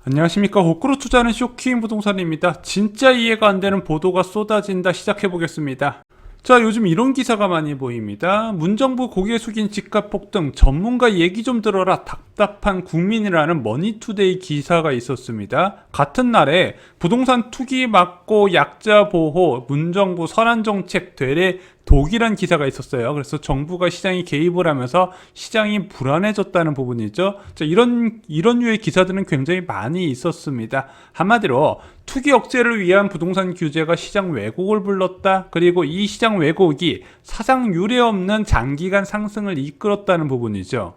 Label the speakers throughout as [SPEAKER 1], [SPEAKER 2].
[SPEAKER 1] 안녕하십니까. 거꾸로 투자하는 쇼킹 부동산입니다. 진짜 이해가 안 되는 보도가 쏟아진다. 시작해보겠습니다. 자, 요즘 이런 기사가 많이 보입니다. 문정부 고개 숙인 집값 폭등, 전문가 얘기 좀 들어라, 답답한 국민이라는 머니투데이 기사가 있었습니다. 같은 날에 부동산 투기 막고 약자 보호, 문정부 선한 정책 되레 독이란 기사가 있었어요. 그래서 정부가 시장에 개입을 하면서 시장이 불안해졌다는 부분이죠. 자, 이런 류의 기사들은 굉장히 많이 있었습니다. 한마디로 투기 억제를 위한 부동산 규제가 시장 왜곡을 불렀다. 그리고 이 시장 왜곡이 사상 유례 없는 장기간 상승을 이끌었다는 부분이죠.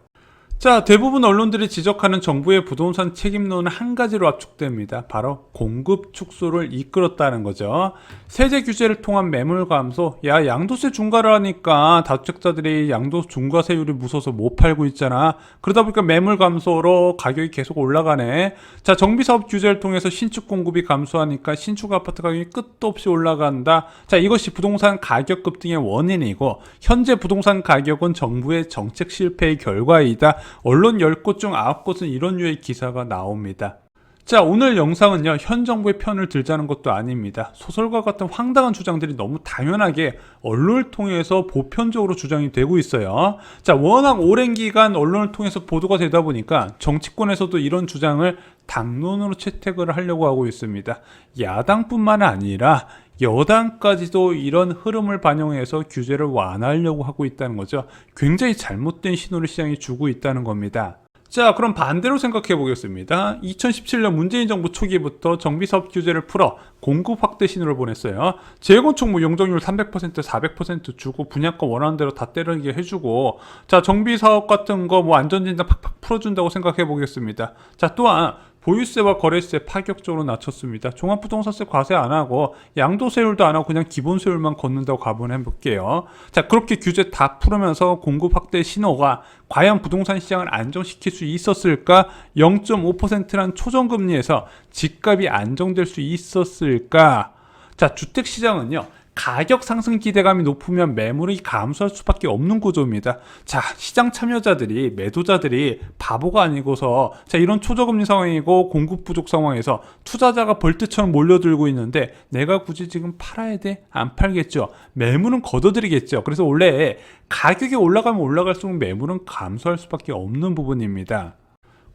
[SPEAKER 1] 자, 대부분 언론들이 지적하는 정부의 부동산 책임론은 한 가지로 압축됩니다. 바로 공급 축소를 이끌었다는 거죠. 세제 규제를 통한 매물 감소. 야, 양도세 중과를 하니까 다주택자들이 양도세 중과세율이 무서워서 못 팔고 있잖아. 그러다 보니까 매물 감소로 가격이 계속 올라가네. 자, 정비사업 규제를 통해서 신축 공급이 감소하니까 신축 아파트 가격이 끝도 없이 올라간다. 자, 이것이 부동산 가격 급등의 원인이고, 현재 부동산 가격은 정부의 정책 실패의 결과이다. 언론 10곳 중 9곳은 이런 류의 기사가 나옵니다. 자, 오늘 영상은요, 현 정부의 편을 들자는 것도 아닙니다. 소설과 같은 황당한 주장들이 너무 당연하게 언론을 통해서 보편적으로 주장이 되고 있어요. 자, 워낙 오랜 기간 언론을 통해서 보도가 되다 보니까 정치권에서도 이런 주장을 당론으로 채택을 하려고 하고 있습니다. 야당뿐만 아니라 여당까지도 이런 흐름을 반영해서 규제를 완화하려고 하고 있다는 거죠. 굉장히 잘못된 신호를 시장이 주고 있다는 겁니다. 자, 그럼 반대로 생각해 보겠습니다. 2017년 문재인 정부 초기부터 정비사업 규제를 풀어 공급 확대 신호를 보냈어요. 재건축 용적률 300%, 400% 주고 분양가 원하는 대로 다 때리게 해주고, 자, 정비사업 같은 거 안전진단 팍팍 풀어준다고 생각해 보겠습니다. 자, 또한 보유세와 거래세 파격적으로 낮췄습니다. 종합부동산세 과세 안 하고 양도세율도 안 하고 그냥 기본세율만 걷는다고 가본해 볼게요. 자, 그렇게 규제 다 풀으면서 공급 확대 신호가 과연 부동산 시장을 안정시킬 수 있었을까? 0.5%란 초정금리에서 집값이 안정될 수 있었을까? 자, 주택시장은요, 가격 상승 기대감이 높으면 매물이 감소할 수밖에 없는 구조입니다. 자, 시장 참여자들이, 매도자들이 바보가 아니고서, 자, 이런 초저금리 상황이고 공급 부족 상황에서 투자자가 벌떼처럼 몰려들고 있는데 내가 굳이 지금 팔아야 돼? 안 팔겠죠. 매물은 걷어들이겠죠. 그래서 원래 가격이 올라가면 올라갈수록 매물은 감소할 수밖에 없는 부분입니다.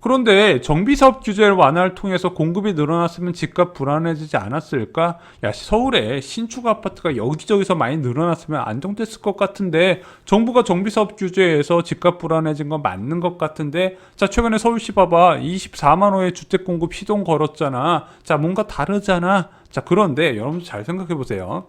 [SPEAKER 1] 그런데 정비사업 규제를 완화를 통해서 공급이 늘어났으면 집값 불안해지지 않았을까? 야, 서울에 신축 아파트가 여기저기서 많이 늘어났으면 안정됐을 것 같은데, 정부가 정비사업 규제에서 집값 불안해진 건 맞는 것 같은데, 자, 최근에 서울시 봐봐. 24만 호의 주택 공급 시동 걸었잖아. 자, 뭔가 다르잖아. 자, 그런데 여러분 잘 생각해 보세요.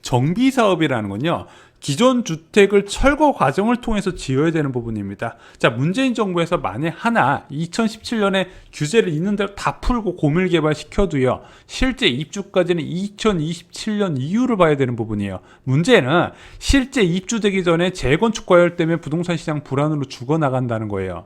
[SPEAKER 1] 정비사업이라는 건요, 기존 주택을 철거 과정을 통해서 지어야 되는 부분입니다. 자, 문재인 정부에서 만에 하나 2017년에 규제를 있는 대로 다 풀고 고밀 개발 시켜도요, 실제 입주까지는 2027년 이후를 봐야 되는 부분이에요. 문제는 실제 입주되기 전에 재건축 과열 때문에 부동산 시장 불안으로 죽어나간다는 거예요.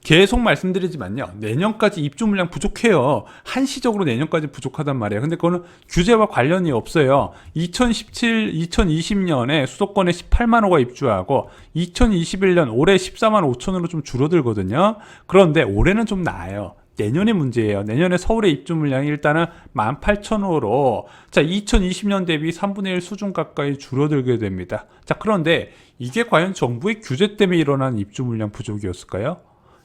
[SPEAKER 1] 계속 말씀드리지만요, 내년까지 입주 물량 부족해요. 한시적으로 내년까지 부족하단 말이에요. 근데 그거는 규제와 관련이 없어요. 2020년에 수도권에 18만 호가 입주하고 2021년 올해 14만 5천으로 좀 줄어들거든요. 그런데 올해는 좀 나아요. 내년의 문제예요. 내년에 서울의 입주 물량이 일단은 18,000호로, 자, 2020년 대비 3분의 1 수준 가까이 줄어들게 됩니다. 자, 그런데 이게 과연 정부의 규제 때문에 일어난 입주 물량 부족이었을까요?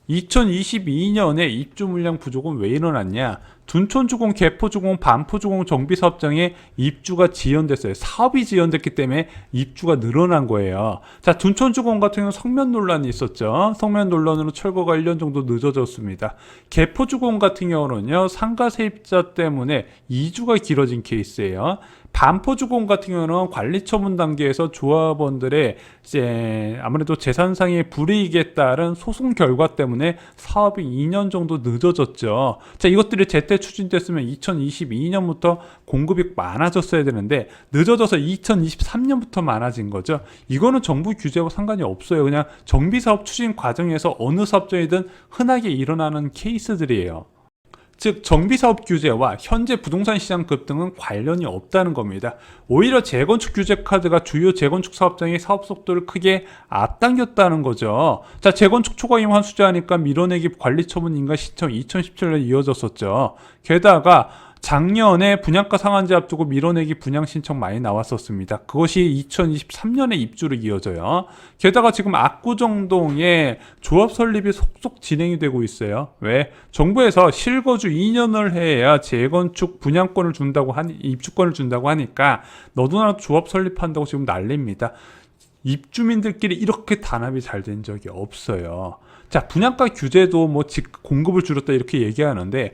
[SPEAKER 1] 2022년에 입주 물량 부족은 왜 일어났냐? 둔촌주공, 개포주공, 반포주공 정비사업장에 입주가 지연됐어요. 사업이 지연됐기 때문에 입주가 늘어난 거예요. 자, 둔촌주공 같은 경우는 성면 논란이 있었죠. 성면 논란으로 철거가 1년 정도 늦어졌습니다. 개포주공 같은 경우는요, 상가 세입자 때문에 2주가 길어진 케이스예요. 반포주공 같은 경우는 관리처분 단계에서 조합원들의 이제 아무래도 재산상의 불이익에 따른 소송 결과 때문에 사업이 2년 정도 늦어졌죠. 자, 이것들이 제때 추진됐으면 2022년부터 공급이 많아졌어야 되는데 늦어져서 2023년부터 많아진 거죠. 이거는 정부 규제와 상관이 없어요. 그냥 정비사업 추진 과정에서 어느 사업장이든 흔하게 일어나는 케이스들이에요. 즉 정비사업 규제와 현재 부동산 시장 급등은 관련이 없다는 겁니다. 오히려 재건축 규제 카드가 주요 재건축 사업장의 사업 속도를 크게 앞당겼다는 거죠. 자, 재건축 초과임 환수제하니까 밀어내기 관리 처분 인가 신청 2017년에 이어졌었죠. 게다가 작년에 분양가 상한제 앞두고 밀어내기 분양 신청 많이 나왔었습니다. 그것이 2023년에 입주로 이어져요. 게다가 지금 압구정동에 조합 설립이 속속 진행이 되고 있어요. 왜? 정부에서 실거주 2년을 해야 재건축 분양권을 준다고 입주권을 준다고 하니까 너도 나도 조합 설립한다고 지금 난립니다. 입주민들끼리 이렇게 단합이 잘 된 적이 없어요. 자, 분양가 규제도 뭐 공급을 줄였다 이렇게 얘기하는데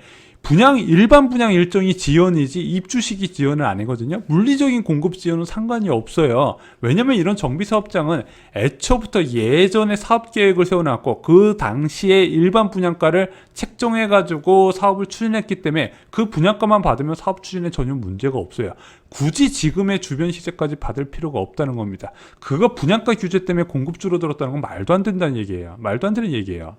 [SPEAKER 1] 일반 분양 일정이 지연이지 입주 시기 지연은 아니거든요. 물리적인 공급 지연은 상관이 없어요. 왜냐면 이런 정비사업장은 애초부터 예전에 사업 계획을 세워놨고 그 당시에 일반 분양가를 책정해가지고 사업을 추진했기 때문에 그 분양가만 받으면 사업 추진에 전혀 문제가 없어요. 굳이 지금의 주변 시세까지 받을 필요가 없다는 겁니다. 그거 분양가 규제 때문에 공급 줄어들었다는 건 말도 안 된다는 얘기예요. 말도 안 되는 얘기예요.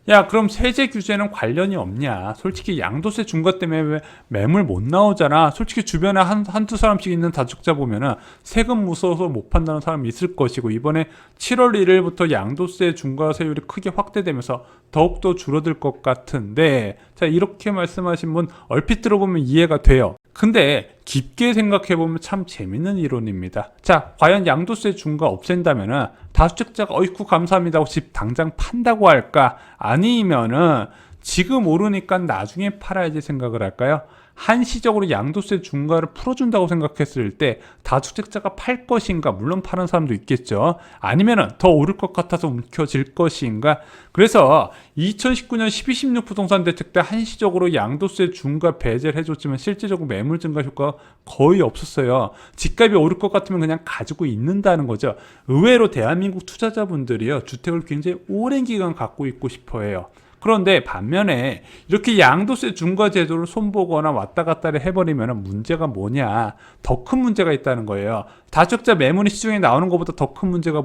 [SPEAKER 1] 야, 그럼 세제 규제는 관련이 없냐? 솔직히 양도세 중과 때문에 왜 매물 못 나오잖아. 솔직히 주변에 한두 사람씩 있는 다주택자 보면은 세금 무서워서 못 판다는 사람이 있을 것이고, 이번에 7월 1일부터 양도세 중과세율이 크게 확대되면서 더욱더 줄어들 것 같은데, 자, 이렇게 말씀하신 분 얼핏 들어보면 이해가 돼요. 근데 깊게 생각해보면 참 재밌는 이론입니다. 자, 과연 양도세 중과 없앤다면은 다주택자가 어이쿠 감사합니다 하고 집 당장 판다고 할까? 아니면은 지금 오르니까 나중에 팔아야지 생각을 할까요? 한시적으로 양도세 중과를 풀어준다고 생각했을 때 다주택자가 팔 것인가? 물론 파는 사람도 있겠죠. 아니면은 더 오를 것 같아서 움켜질 것인가? 그래서 2019년 12.16 부동산 대책 때 한시적으로 양도세 중과 배제를 해줬지만 실제적으로 매물 증가 효과가 거의 없었어요. 집값이 오를 것 같으면 그냥 가지고 있는다는 거죠. 의외로 대한민국 투자자분들이요, 주택을 굉장히 오랜 기간 갖고 있고 싶어 해요. 그런데 반면에 이렇게 양도세 중과 제도를 손보거나 왔다 갔다를 해버리면 문제가 뭐냐, 더 큰 문제가 있다는 거예요. 다주택자 매물이 시중에 나오는 것보다 더 큰 문제가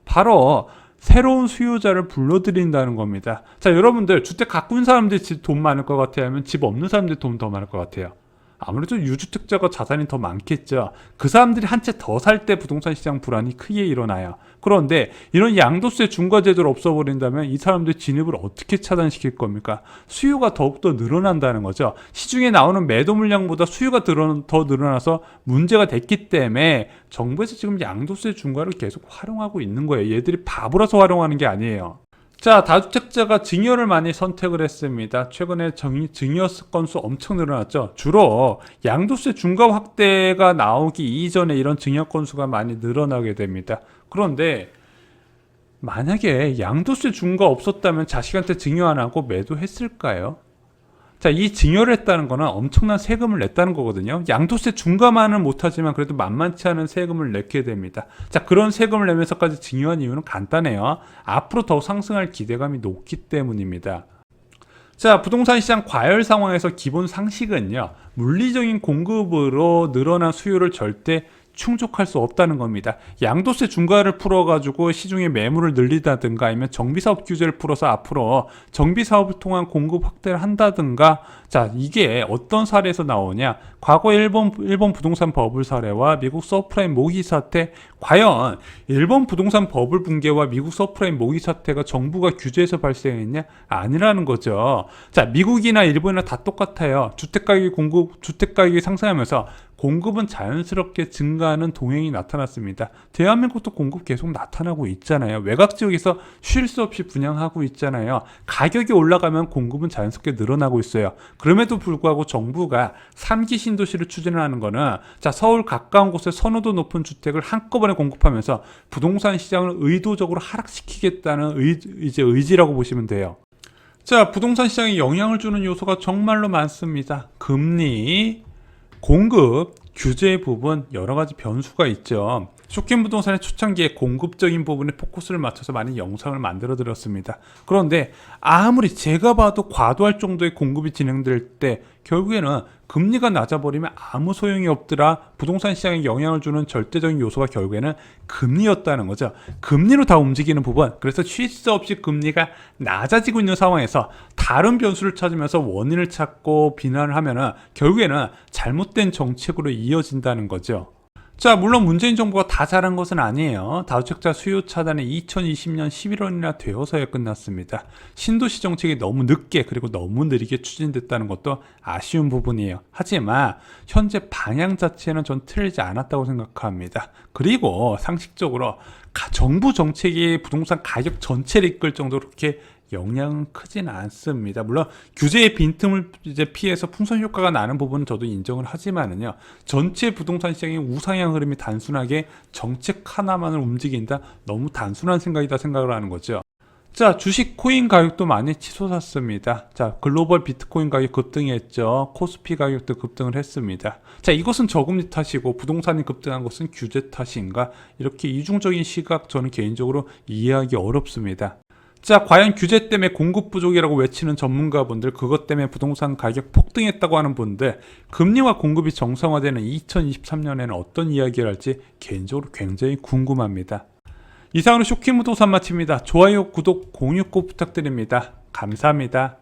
[SPEAKER 1] 바로 새로운 수요자를 불러들인다는 겁니다. 자, 여러분들 주택 갖고 있는 사람들이 돈 많을 것 같아요? 아니면 집 없는 사람들이 돈 더 많을 것 같아요? 아무래도 유주택자가 자산이 더 많겠죠. 그 사람들이 한 채 더 살 때 부동산 시장 불안이 크게 일어나요. 그런데 이런 양도세 중과 제도를 없어버린다면 이 사람들 진입을 어떻게 차단시킬 겁니까? 수요가 더욱더 늘어난다는 거죠. 시중에 나오는 매도 물량보다 수요가 더 늘어나서 문제가 됐기 때문에 정부에서 지금 양도세 중과를 계속 활용하고 있는 거예요. 얘들이 바보라서 활용하는 게 아니에요. 자, 다주택자가 증여를 많이 선택을 했습니다. 최근에 증여 건수 엄청 늘어났죠. 주로 양도세 중과 확대가 나오기 이전에 이런 증여 건수가 많이 늘어나게 됩니다. 그런데 만약에 양도세 중과 없었다면 자식한테 증여 안 하고 매도했을까요? 자, 이 증여를 했다는 거는 엄청난 세금을 냈다는 거거든요. 양도세 중과만은 못하지만 그래도 만만치 않은 세금을 내게 됩니다. 자, 그런 세금을 내면서까지 증여한 이유는 간단해요. 앞으로 더 상승할 기대감이 높기 때문입니다. 자, 부동산 시장 과열 상황에서 기본 상식은요, 물리적인 공급으로 늘어난 수요를 절대 충족할 수 없다는 겁니다. 양도세 중과를 풀어가지고 시중에 매물을 늘리다든가 아니면 정비사업 규제를 풀어서 앞으로 정비사업을 통한 공급 확대를 한다든가. 자, 이게 어떤 사례에서 나오냐? 과거 일본 부동산 버블 사례와 미국 서프라임 모기 사태. 과연 일본 부동산 버블 붕괴와 미국 서프라임 모기 사태가 정부가 규제해서 발생했냐? 아니라는 거죠. 자, 미국이나 일본이나 다 똑같아요. 주택가격이 상승하면서 공급은 자연스럽게 증가하는 동행이 나타났습니다. 대한민국도 공급 계속 나타나고 있잖아요. 외곽 지역에서 쉴 수 없이 분양하고 있잖아요. 가격이 올라가면 공급은 자연스럽게 늘어나고 있어요. 그럼에도 불구하고 정부가 3기 신도시를 추진하는 거는, 자, 서울 가까운 곳에 선호도 높은 주택을 한꺼번에 공급하면서 부동산 시장을 의도적으로 하락시키겠다는 의지라고 보시면 돼요. 자, 부동산 시장에 영향을 주는 요소가 정말로 많습니다. 금리, 공급, 규제 부분 여러 가지 변수가 있죠. 쇼킹 부동산의 초창기에 공급적인 부분에 포커스를 맞춰서 많은 영상을 만들어 드렸습니다. 그런데 아무리 제가 봐도 과도할 정도의 공급이 진행될 때 결국에는 금리가 낮아버리면 아무 소용이 없더라. 부동산 시장에 영향을 주는 절대적인 요소가 결국에는 금리였다는 거죠. 금리로 다 움직이는 부분. 그래서 쉴 수 없이 금리가 낮아지고 있는 상황에서 다른 변수를 찾으면서 원인을 찾고 비난을 하면은 결국에는 잘못된 정책으로 이어진다는 거죠. 자, 물론 문재인 정부가 다 잘한 것은 아니에요. 다주택자 수요 차단이 2020년 11월이나 되어서야 끝났습니다. 신도시 정책이 너무 늦게 그리고 너무 느리게 추진됐다는 것도 아쉬운 부분이에요. 하지만 현재 방향 자체는 전 틀리지 않았다고 생각합니다. 그리고 상식적으로 정부 정책이 부동산 가격 전체를 이끌 정도로 그렇게 영향은 크진 않습니다. 물론 규제의 빈틈을 이제 피해서 풍선 효과가 나는 부분은 저도 인정을 하지만은요. 전체 부동산 시장의 우상향 흐름이 단순하게 정책 하나만을 움직인다. 너무 단순한 생각이다 생각을 하는 거죠. 자, 주식 코인 가격도 많이 치솟았습니다. 자, 글로벌 비트코인 가격 급등했죠. 코스피 가격도 급등을 했습니다. 자, 이것은 저금리 탓이고 부동산이 급등한 것은 규제 탓인가? 이렇게 이중적인 시각 저는 개인적으로 이해하기 어렵습니다. 자, 과연 규제 때문에 공급 부족이라고 외치는 전문가분들, 그것 때문에 부동산 가격 폭등했다고 하는 분들, 금리와 공급이 정상화되는 2023년에는 어떤 이야기를 할지 개인적으로 굉장히 궁금합니다. 이상으로 쇼킹 부동산 마칩니다. 좋아요, 구독, 공유 꼭 부탁드립니다. 감사합니다.